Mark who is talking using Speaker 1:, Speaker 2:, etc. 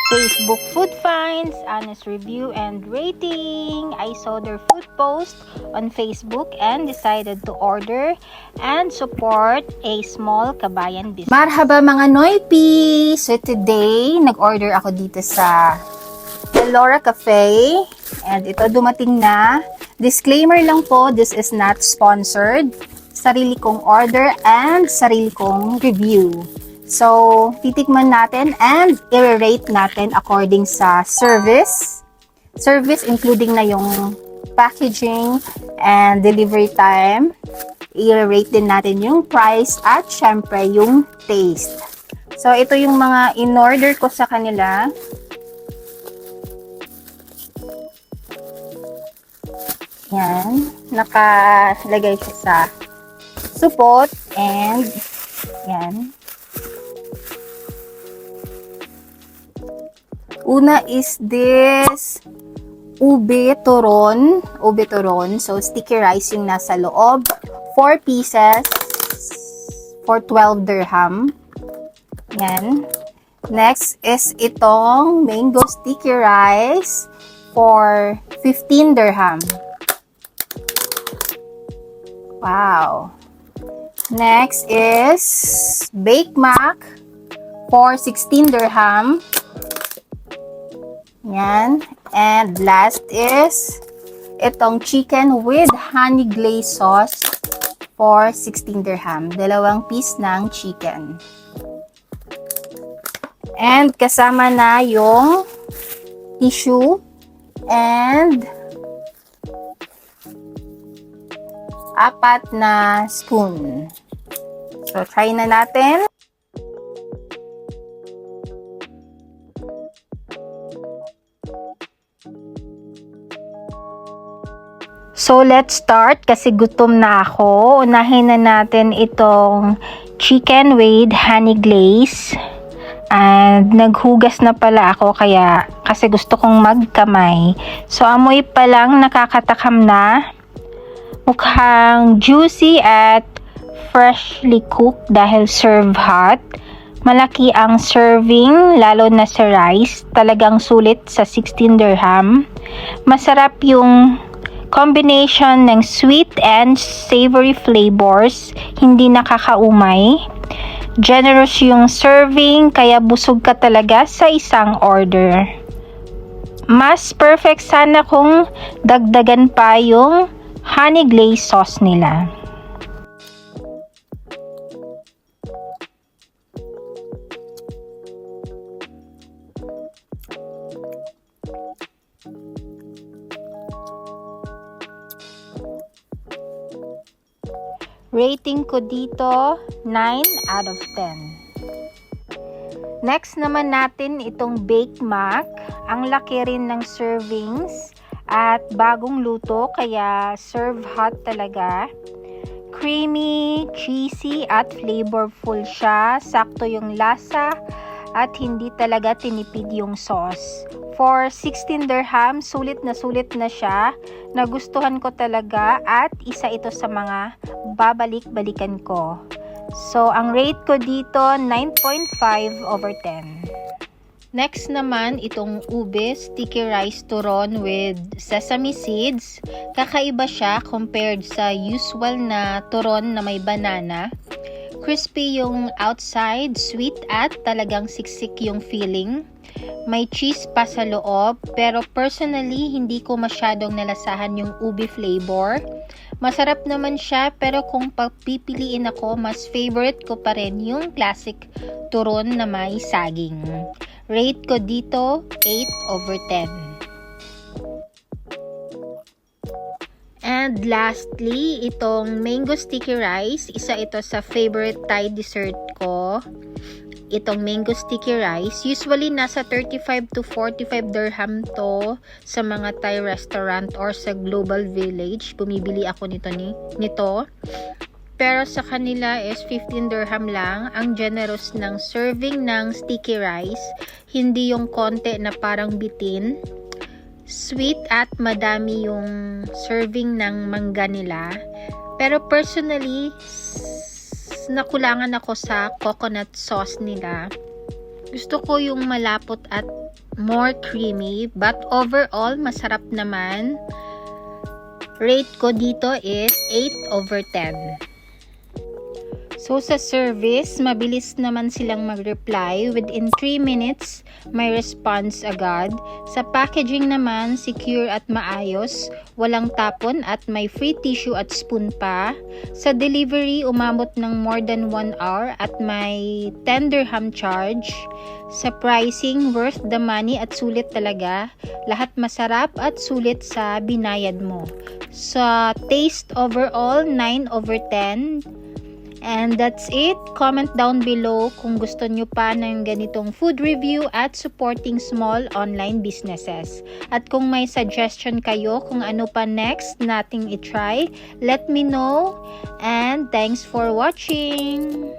Speaker 1: Facebook food finds, honest review and rating. I saw their food post on Facebook and decided to order and support a small kabayan business.
Speaker 2: Marhaba mga Noipi! So today, nag-order ako dito sa Laura Cafe. And ito dumating na. Disclaimer lang po, this is not sponsored. Sarili kong order and sarili kong review. So, titikman natin and i-rate natin according sa service. Service including na yung packaging and delivery time. I-rate din natin yung price at syempre yung taste. So, ito yung mga in-order ko sa kanila. Yan. Nakalagay siya sa supot and yan. Una is this ube turon. Ube turon. So, sticky rice yung nasa loob. 4 pieces for 12 dirham. Yan. Next is itong mango sticky rice for 15 dirham. Wow. Next is baked mac for 16 dirham. Yan. And last is itong chicken with honey glaze sauce for 16 dirham. 2 piece ng chicken. And kasama na yung tissue and 4 na spoon. So, try na natin.
Speaker 1: So, let's start kasi gutom na ako. Unahin na natin itong chicken with honey glaze. And naghugas na pala ako kasi gusto kong magkamay. So, amoy pa lang nakakatakam na. Mukhang juicy at freshly cooked dahil serve hot. Malaki ang serving, lalo na sa rice. Talagang sulit sa 16 dirham. Masarap yung combination ng sweet and savory flavors, hindi nakakaumay. Generous yung serving, kaya busog ka talaga sa isang order. Mas perfect sana kung dagdagan pa yung honey glaze sauce nila. Rating ko dito, 9 out of 10. Next naman natin itong baked mac. Ang laki rin ng servings at bagong luto kaya serve hot talaga. Creamy, cheesy at flavorful siya. Sakto yung lasa at hindi talaga tinipid yung sauce. For 16 dirham, sulit na siya. Nagustuhan ko talaga at isa ito sa mga babalik-balikan ko. So, ang rate ko dito, 9.5 over 10. Next naman, itong ube sticky rice turon with sesame seeds. Kakaiba siya compared sa usual na turon na may banana. Crispy yung outside, sweet at talagang siksik yung feeling. May cheese pa sa loob, pero personally, hindi ko masyadong nalasahan yung ube flavor. Masarap naman siya, pero kung pagpipiliin ako, mas favorite ko pa rin yung classic turon na may saging. Rate ko dito, 8 over 10. And lastly, itong mango sticky rice. Isa ito sa favorite Thai dessert ko. Itong mango sticky rice. Usually, nasa 35 to 45 dirham to sa mga Thai restaurant or sa Global Village. Bumibili ako nito. Pero sa kanila is 15 dirham lang. Ang generous ng serving ng sticky rice. Hindi yung konti na parang bitin. Sweet at madami yung serving ng mangga nila. Pero personally, nakulangan ako sa coconut sauce nila. Gusto ko yung malapot at more creamy, but overall masarap naman. Rate ko dito is 8/10. So sa service, mabilis naman silang mag-reply. Within 3 minutes, may response agad. Sa packaging naman, secure at maayos. Walang tapon at may free tissue at spoon pa. Sa delivery, umabot ng more than 1 hour at may 10 dirham charge. Sa pricing, worth the money at sulit talaga. Lahat masarap at sulit sa binayad mo. Sa taste overall, 9/10. And that's it. Comment down below kung gusto nyo pa ng ganitong food review at supporting small online businesses. At kung may suggestion kayo kung ano pa next nating itry, let me know. And thanks for watching!